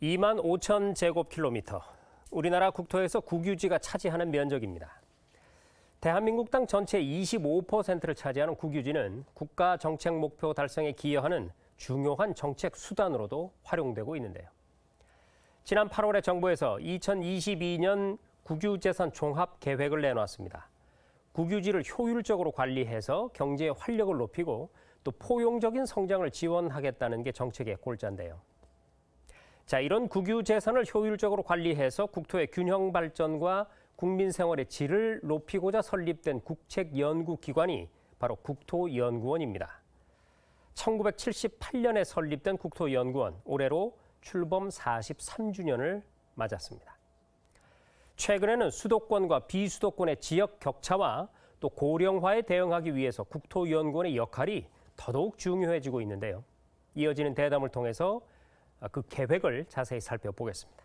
2만 5천 제곱킬로미터. 우리나라 국토에서 국유지가 차지하는 면적입니다. 대한민국 땅 전체 25%를 차지하는 국유지는 국가 정책 목표 달성에 기여하는 중요한 정책 수단으로도 활용되고 있는데요. 지난 8월에 정부에서 2022년 국유재산 종합 계획을 내놓았습니다. 국유지를 효율적으로 관리해서 경제의 활력을 높이고 또 포용적인 성장을 지원하겠다는 게 정책의 골자인데요. 자, 이런 국유재산을 효율적으로 관리해서 국토의 균형 발전과 국민 생활의 질을 높이고자 설립된 국책연구기관이 바로 국토연구원입니다. 1978년에 설립된 국토연구원, 올해로 출범 43주년을 맞았습니다. 최근에는 수도권과 비수도권의 지역 격차와 또 고령화에 대응하기 위해서 국토연구원의 역할이 더더욱 중요해지고 있는데요. 이어지는 대담을 통해서 그 계획을 자세히 살펴보겠습니다.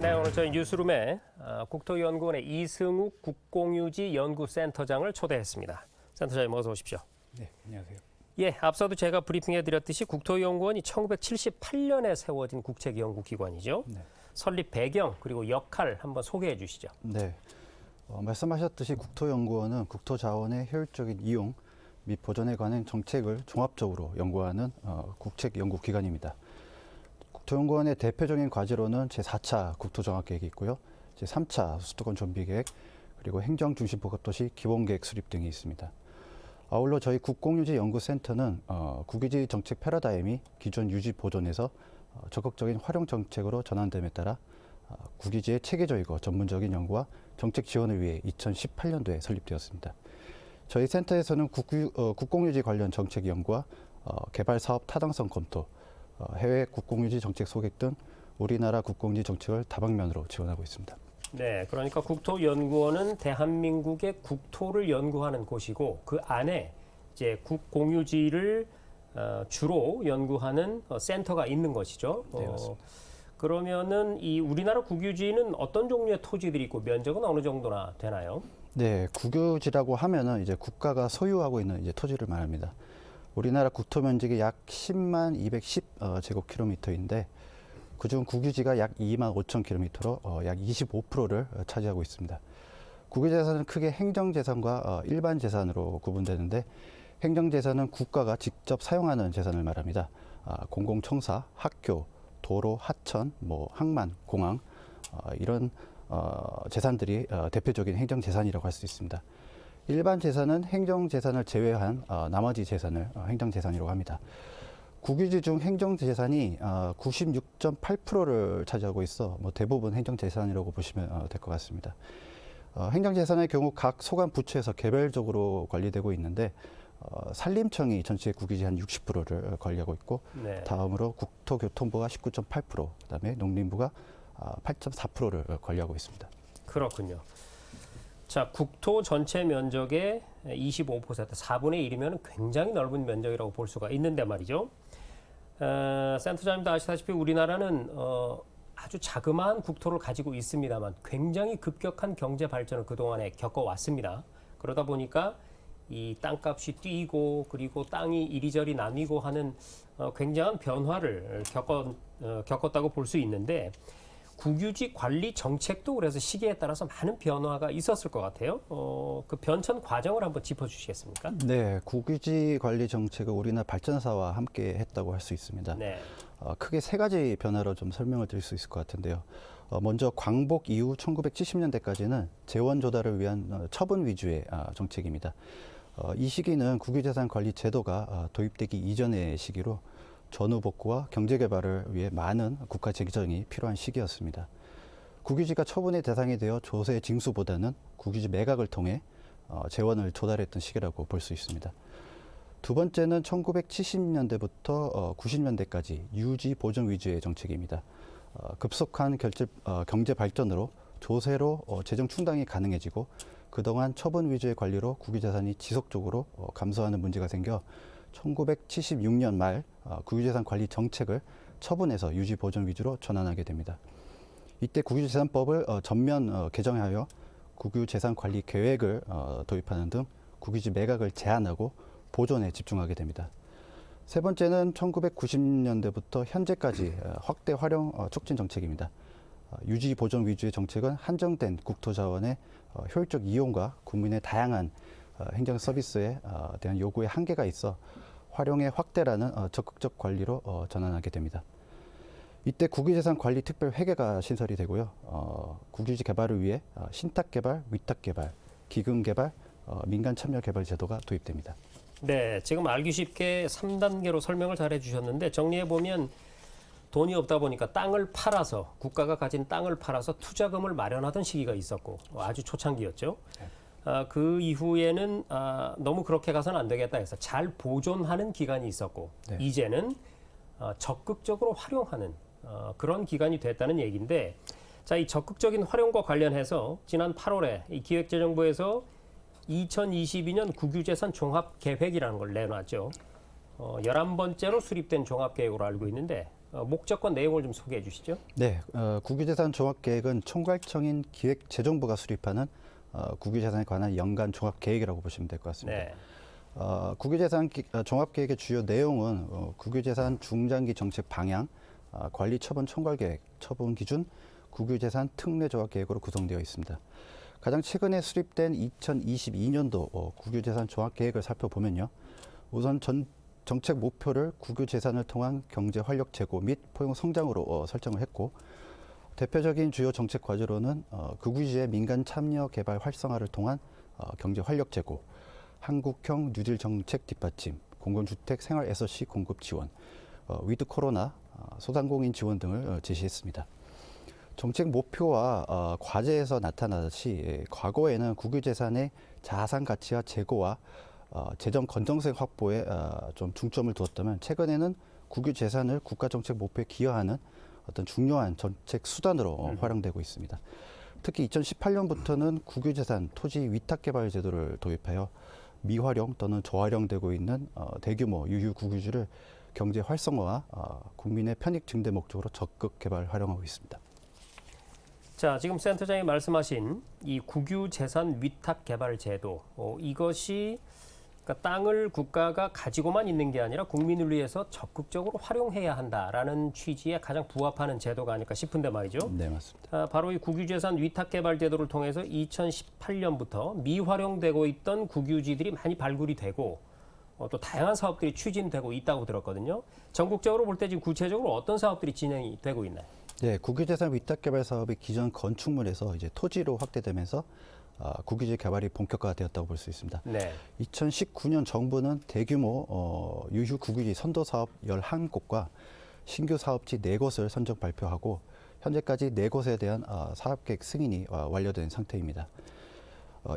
네, 오늘 저희 뉴스룸에 국토연구원의 이승욱 국공유지 연구센터장을 초대했습니다. 센터장님 어서 오십시오. 네, 안녕하세요. 예, 앞서도 제가 브리핑해드렸듯이 국토연구원이 1978년에 세워진 국책연구기관이죠. 네. 설립 배경 그리고 역할 한번 소개해 주시죠. 네, 말씀하셨듯이 국토연구원은 국토자원의 효율적인 이용 및 보존에 관한 정책을 종합적으로 연구하는 국책연구기관입니다. 국토연구원의 대표적인 과제로는 제4차 국토종합계획이 있고요. 제3차 수도권 좀비계획, 그리고 행정중심복합도시 기본계획 수립 등이 있습니다. 아울러 저희 국공유지 연구센터는 국유지 정책 패러다임이 기존 유지 보존에서 적극적인 활용 정책으로 전환됨에 따라 국유지의 체계적이고 전문적인 연구와 정책 지원을 위해 2018년도에 설립되었습니다. 저희 센터에서는 국공유지 관련 정책 연구와 개발 사업 타당성 검토, 해외 국공유지 정책 소개 등 우리나라 국공유지 정책을 다방면으로 지원하고 있습니다. 네, 그러니까 국토연구원은 대한민국의 국토를 연구하는 곳이고 그 안에 이제 국공유지를 주로 연구하는 센터가 있는 것이죠. 네, 맞습니다. 그러면은 이 우리나라 국유지는 어떤 종류의 토지들이 있고 면적은 어느 정도나 되나요? 네, 국유지라고 하면은 이제 국가가 소유하고 있는 이제 토지를 말합니다. 우리나라 국토 면적이 약 10만 210 제곱킬로미터인데 그중 국유지가 약 2만 5천 킬로미터로 약 25%를 차지하고 있습니다. 국유재산은 크게 행정재산과 일반 재산으로 구분되는데 행정재산은 국가가 직접 사용하는 재산을 말합니다. 공공청사, 학교, 도로, 하천, 항만, 공항 이런 재산들이 대표적인 행정재산이라고 할 수 있습니다. 일반 재산은 행정재산을 제외한 나머지 재산을 행정재산이라고 합니다. 국유지 중 행정재산이 96.8%를 차지하고 있어 대부분 행정재산이라고 보시면 될 것 같습니다. 행정재산의 경우 각 소관 부처에서 개별적으로 관리되고 있는데 산림청이 전체 국유지 한 60%를 관리하고 있고 네. 다음으로 국토교통부가 19.8%, 그다음에 농림부가 8.4%를 관리하고 있습니다. 그렇군요. 자, 국토 전체 면적의 25%, 4분의 1이면 굉장히 넓은 면적이라고 볼 수가 있는데 말이죠. 센터장님도 아시다시피 우리나라는 아주 자그마한 국토를 가지고 있습니다만 굉장히 급격한 경제 발전을 그동안에 겪어왔습니다. 그러다 보니까 이 땅값이 뛰고 그리고 땅이 이리저리 나뉘고 하는 굉장한 변화를 겪었다고 볼 수 있는데 국유지 관리 정책도 그래서 시기에 따라서 많은 변화가 있었을 것 같아요. 그 변천 과정을 한번 짚어주시겠습니까? 네, 국유지 관리 정책은 우리나라 발전사와 함께 했다고 할 수 있습니다. 네. 크게 세 가지 변화로 좀 설명을 드릴 수 있을 것 같은데요. 먼저 광복 이후 1970년대까지는 재원 조달을 위한 처분 위주의 정책입니다. 이 시기는 국유재산 관리 제도가 도입되기 이전의 시기로 전후 복구와 경제 개발을 위해 많은 국가 재정이 필요한 시기였습니다. 국유지가 처분의 대상이 되어 조세 징수보다는 국유지 매각을 통해 재원을 조달했던 시기라고 볼 수 있습니다. 두 번째는 1970년대부터 90년대까지 유지 보존 위주의 정책입니다. 급속한 경제 발전으로 조세로 재정 충당이 가능해지고 그동안 처분 위주의 관리로 국유재산이 지속적으로 감소하는 문제가 생겨 1976년 말 국유재산 관리 정책을 처분해서 유지 보존 위주로 전환하게 됩니다. 이때 국유재산법을 전면 개정하여 국유재산 관리 계획을 도입하는 등 국유지 매각을 제한하고 보존에 집중하게 됩니다. 세 번째는 1990년대부터 현재까지 확대 활용 촉진 정책입니다. 유지 보존 위주의 정책은 한정된 국토자원의 효율적 이용과 국민의 다양한 행정 서비스에 대한 요구에 한계가 있어 활용의 확대라는 적극적 관리로 전환하게 됩니다. 이때 국유재산 관리 특별 회계가 신설이 되고요. 국유지 개발을 위해 신탁 개발, 위탁 개발, 기금 개발, 민간 참여 개발 제도가 도입됩니다. 네, 지금 알기 쉽게 3단계로 설명을 잘 해주셨는데 정리해 보면 돈이 없다 보니까 땅을 팔아서 국가가 가진 땅을 팔아서 투자금을 마련하던 시기가 있었고 아주 초창기였죠. 그 이후에는 너무 그렇게 가서는 안 되겠다 해서 잘 보존하는 기간이 있었고 네. 이제는 적극적으로 활용하는 그런 기간이 됐다는 얘기인데 자, 이 적극적인 활용과 관련해서 지난 8월에 이 기획재정부에서 2022년 국유재산 종합계획이라는 걸 내놨죠. 11번째로 수립된 종합계획으로 알고 있는데 목적과 내용을 좀 소개해 주시죠. 네, 국유재산 종합계획은 총괄청인 기획재정부가 수립하는 국유재산에 관한 연간 종합계획이라고 보시면 될 것 같습니다. 네. 국유재산 종합계획의 주요 내용은 국유재산 중장기 정책 방향, 관리 처분 총괄계획, 처분 기준, 국유재산 특례 조합계획으로 구성되어 있습니다. 가장 최근에 수립된 2022년도 국유재산 종합계획을 살펴보면요. 우선 정책 목표를 국유재산을 통한 경제 활력 제고 및 포용 성장으로 설정을 했고 대표적인 주요 정책 과제로는 국유지의 민간 참여 개발 활성화를 통한 경제 활력 제고, 한국형 뉴딜 정책 뒷받침, 공공주택 생활 SOC 공급 지원, 위드 코로나, 소상공인 지원 등을 제시했습니다. 정책 목표와 과제에서 나타나듯이 과거에는 국유재산의 자산 가치와 제고와 재정 건전성 확보에 좀 중점을 두었다면 최근에는 국유재산을 국가정책 목표에 기여하는 어떤 중요한 정책 수단으로 활용되고 있습니다. 특히 2018년부터는 국유재산 토지 위탁개발 제도를 도입하여 미활용 또는 저활용되고 있는 대규모 유휴 국유지를 경제 활성화와 국민의 편익 증대 목적으로 적극 개발 활용하고 있습니다. 자, 지금 센터장이 말씀하신 이 국유재산 위탁개발 제도 이것이 그러니까 땅을 국가가 가지고만 있는 게 아니라 국민을 위해서 적극적으로 활용해야 한다라는 취지에 가장 부합하는 제도가 아닐까 싶은데 말이죠. 네, 맞습니다. 바로 이 국유재산 위탁개발 제도를 통해서 2018년부터 미활용되고 있던 국유지들이 많이 발굴이 되고 또 다양한 사업들이 추진되고 있다고 들었거든요. 전국적으로 볼 때 지금 구체적으로 어떤 사업들이 진행이 되고 있나요? 네, 국유재산 위탁개발 사업이 기존 건축물에서 이제 토지로 확대되면서 국유지 개발이 본격화되었다고 볼 수 있습니다. 네. 2019년 정부는 대규모 유휴 국유지 선도 사업 11곳과 신규 사업지 4곳을 선정 발표하고 현재까지 4곳에 대한 사업계획 승인이 완료된 상태입니다.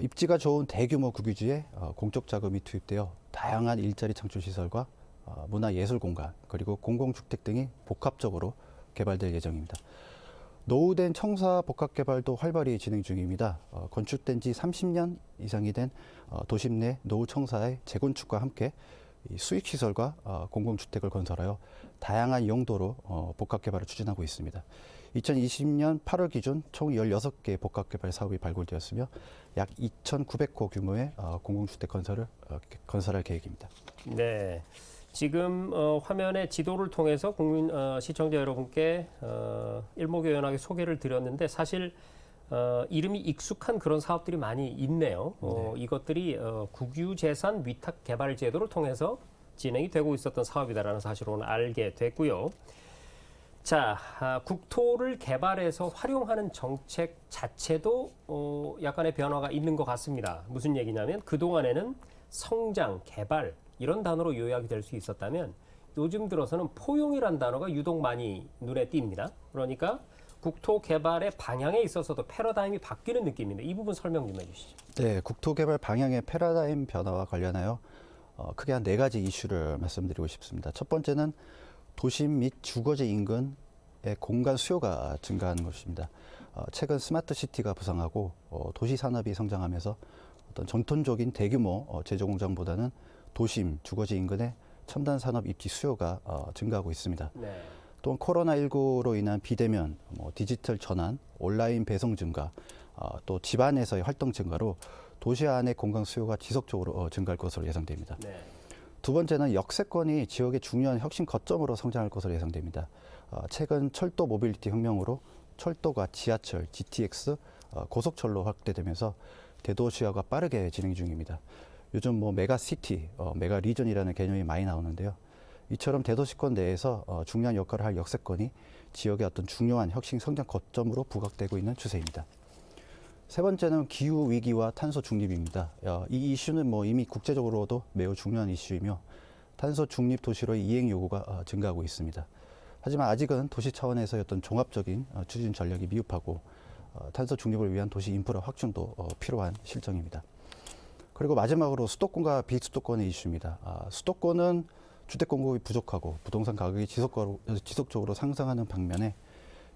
입지가 좋은 대규모 국유지에 공적 자금이 투입되어 다양한 일자리 창출 시설과 문화예술 공간 그리고 공공주택 등이 복합적으로 개발될 예정입니다. 노후된 청사 복합 개발도 활발히 진행 중입니다. 건축된 지 30년 이상이 된 도심 내 노후 청사의 재건축과 함께 수익 시설과 공공주택을 건설하여 다양한 용도로 복합 개발을 추진하고 있습니다. 2020년 8월 기준 총 16개 복합 개발 사업이 발굴되었으며 약 2,900호 규모의 공공주택 건설할 계획입니다. 네. 지금 화면에 지도를 통해서 국민 시청자 여러분께 일목요연하게 소개를 드렸는데 사실 이름이 익숙한 그런 사업들이 많이 있네요. 이것들이 국유재산 위탁개발 제도를 통해서 진행이 되고 있었던 사업이다라는 사실을 오늘 알게 됐고요. 자, 국토를 개발해서 활용하는 정책 자체도 약간의 변화가 있는 것 같습니다. 무슨 얘기냐면 그동안에는 성장, 개발 이런 단어로 요약이 될 수 있었다면 요즘 들어서는 포용이란 단어가 유독 많이 눈에 띕니다. 그러니까 국토 개발의 방향에 있어서도 패러다임이 바뀌는 느낌인데 이 부분 설명 좀 해주시죠. 네, 국토 개발 방향의 패러다임 변화와 관련하여 크게 한 4가지 이슈를 말씀드리고 싶습니다. 첫 번째는 도심 및 주거지 인근의 공간 수요가 증가하는 것입니다. 최근 스마트 시티가 부상하고 도시 산업이 성장하면서 어떤 전통적인 대규모 제조 공장보다는 도심, 주거지 인근에 첨단 산업 입지 수요가 증가하고 있습니다. 네. 또한 코로나19로 인한 비대면, 디지털 전환, 온라인 배송 증가, 또 집안에서의 활동 증가로 도시 안의 공간 수요가 지속적으로 증가할 것으로 예상됩니다. 네. 두 번째는 역세권이 지역의 중요한 혁신 거점으로 성장할 것으로 예상됩니다. 최근 철도 모빌리티 혁명으로 철도가 지하철, GTX, 고속철로 확대되면서 대도시화가 빠르게 진행 중입니다. 요즘 메가시티, 메가리전이라는 개념이 많이 나오는데요. 이처럼 대도시권 내에서 중요한 역할을 할 역세권이 지역의 어떤 중요한 혁신 성장 거점으로 부각되고 있는 추세입니다. 세 번째는 기후 위기와 탄소 중립입니다. 이 이슈는 이미 국제적으로도 매우 중요한 이슈이며 탄소 중립 도시로의 이행 요구가 증가하고 있습니다. 하지만 아직은 도시 차원에서의 어떤 종합적인 추진 전략이 미흡하고 탄소 중립을 위한 도시 인프라 확충도 필요한 실정입니다. 그리고 마지막으로 수도권과 비수도권의 이슈입니다. 수도권은 주택 공급이 부족하고 부동산 가격이 지속적으로 상승하는 반면에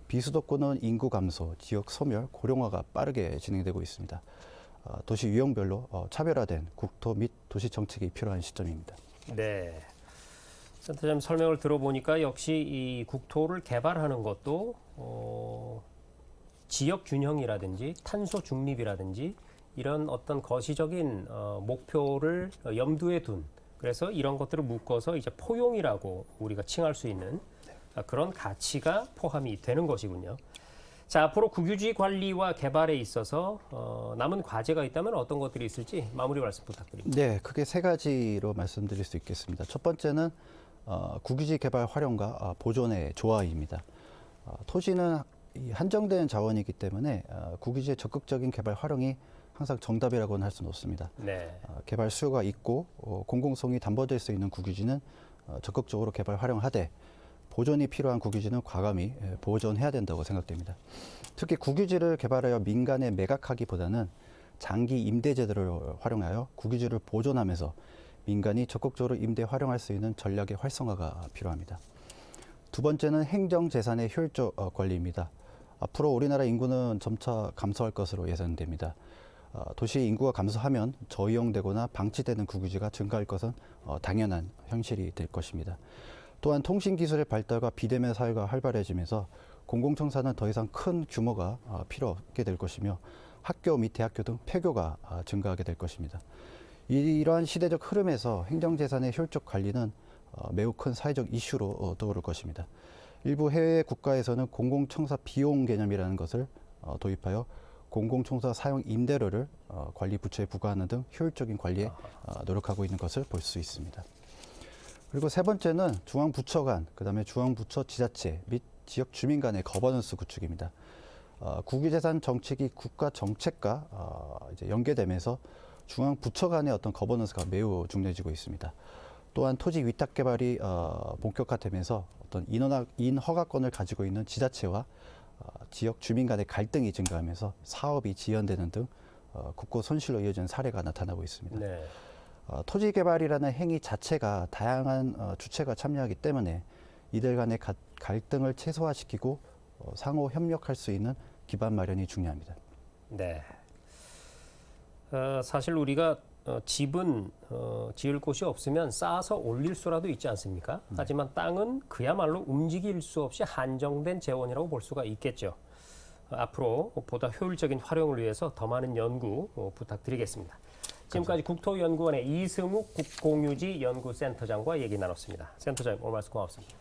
비수도권은 인구 감소, 지역 소멸, 고령화가 빠르게 진행되고 있습니다. 도시 유형별로 차별화된 국토 및 도시 정책이 필요한 시점입니다. 네. 센터장님 설명을 들어보니까 역시 이 국토를 개발하는 것도 지역 균형이라든지 탄소 중립이라든지 이런 어떤 거시적인 목표를 염두에 둔 그래서 이런 것들을 묶어서 이제 포용이라고 우리가 칭할 수 있는 그런 가치가 포함이 되는 것이군요. 자, 앞으로 국유지 관리와 개발에 있어서 남은 과제가 있다면 어떤 것들이 있을지 마무리 말씀 부탁드립니다. 네, 크게 세 가지로 말씀드릴 수 있겠습니다. 첫 번째는 국유지 개발 활용과 보존의 조화입니다. 토지는 한정된 자원이기 때문에 국유지의 적극적인 개발 활용이 항상 정답이라고는 할 수는 없습니다. 네. 개발 수요가 있고 공공성이 담보될 수 있는 국유지는 적극적으로 개발 활용하되 보존이 필요한 국유지는 과감히 보존해야 된다고 생각됩니다. 특히 국유지를 개발하여 민간에 매각하기보다는 장기 임대 제도를 활용하여 국유지를 보존하면서 민간이 적극적으로 임대 활용할 수 있는 전략의 활성화가 필요합니다. 두 번째는 행정재산의 효율적 관리입니다. 앞으로 우리나라 인구는 점차 감소할 것으로 예상됩니다. 도시 인구가 감소하면 저이용되거나 방치되는 국유지가 증가할 것은 당연한 현실이 될 것입니다. 또한 통신기술의 발달과 비대면 사회가 활발해지면서 공공청사는 더 이상 큰 규모가 필요 없게 될 것이며 학교 및 대학교 등 폐교가 증가하게 될 것입니다. 이러한 시대적 흐름에서 행정재산의 효율적 관리는 매우 큰 사회적 이슈로 떠오를 것입니다. 일부 해외 국가에서는 공공청사 비용 개념이라는 것을 도입하여 공공청사 사용 임대료를 관리 부처에 부과하는 등 효율적인 관리에 노력하고 있는 것을 볼 수 있습니다. 그리고 세 번째는 중앙부처 간, 그다음에 중앙부처 지자체 및 지역 주민 간의 거버넌스 구축입니다. 국유재산 정책이 국가 정책과 이제 연계되면서 중앙부처 간의 어떤 거버넌스가 매우 중요해지고 있습니다. 또한 토지 위탁 개발이 본격화되면서 어떤 인허가권을 가지고 있는 지자체와 지역 주민 간의 갈등이 증가하면서 사업이 지연되는 등 국고 손실로 이어지는 사례가 나타나고 있습니다. 네. 토지 개발이라는 행위 자체가 다양한 주체가 참여하기 때문에 이들 간의 갈등을 최소화시키고 상호 협력할 수 있는 기반 마련이 중요합니다. 네. 사실 우리가 집은 지을 곳이 없으면 쌓아서 올릴 수라도 있지 않습니까? 하지만 땅은 그야말로 움직일 수 없이 한정된 재원이라고 볼 수가 있겠죠. 앞으로 보다 효율적인 활용을 위해서 더 많은 연구 부탁드리겠습니다. 지금까지 국토연구원의 이승욱 국공유지 연구센터장과 얘기 나눴습니다. 센터장님, 오늘 말씀 고맙습니다.